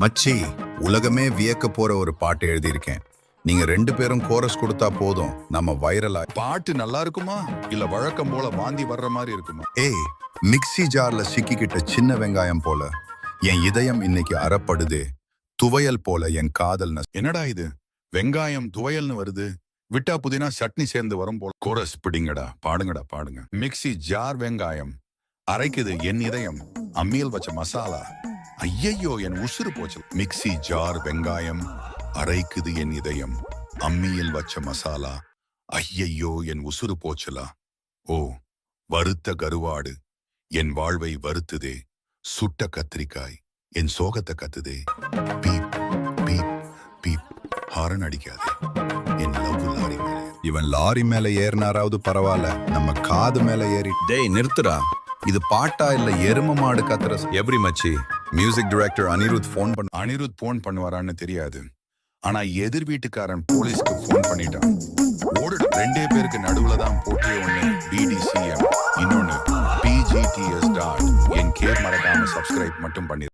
மச்சி, உலகமே வியக்க போற ஒரு பாட்டு எழுதியிருக்கேன். நீங்க 2 பேரும் கோரஸ் கொடுத்தா போதும், நம்ம வைரலா. பாட்டு நல்லா இருக்குமா இல்ல வழக்கம் போல வாந்தி வர்ற மாதிரி இருக்குமா? ஏய், மிக்ஸி ஜார்ல சிக்கிக்கிட்ட சின்ன வெங்காயம் போல என் இதயம் இன்னைக்கு அறப்படுதே. துவையல் போல என் காதல் என்னடா இது, வெங்காயம் துவையல்னு வருது, விட்டா புதினா சட்னி சேர்ந்து வரும் போல. கோரஸ் பிடிங்கடா, பாடுங்கடா பாடுங்க. மிக்ஸி ஜார் வெங்காயம் அரைக்குது என் இதயம், அம்மியில் வச்ச மசாலா ஐயையோ என் உசுறு போச்சு. மிக்ஸி ஜார் வெங்காயம் அரைக்குது என் இதயம், அம்மியில் வச்ச மசாலா ஐயையோ என் உசுறு போச்சலா. ஓ வறுத்த கருவாடு என் வாழ்வை வருத்துதே, சுட்ட கத்திரிக்காய் என் சோகத்தை கத்துதே. பீப் பீப் பீப் ஹாரன் அடிக்காதே, என் லவ் லாரி மேலே. இவன் லாரி மேல ஏறினாராவது பரவாயில்ல, நம்ம காது மேல ஏறி. டேய் நிறுத்துடா, இது பாட்டா இல்ல எரும மாடு கத்துற? எப்படி மச்சி, மியூசிக் டைரக்டர் அனிருத் போன் பண்ணுவாரான்னு தெரியாது, ஆனா எதிர் வீட்டுக்காரன் போலீஸ்க்கு போன் பண்ணிட்டான். ஓடு 2 பேருக்கு நடுவுல தான் போட்டியே. ஒண்ணு BDCM, இன்னொன்னு PGTS. என் கேர் மறக்காம சப்ஸ்கிரைப் மட்டும் பண்ணி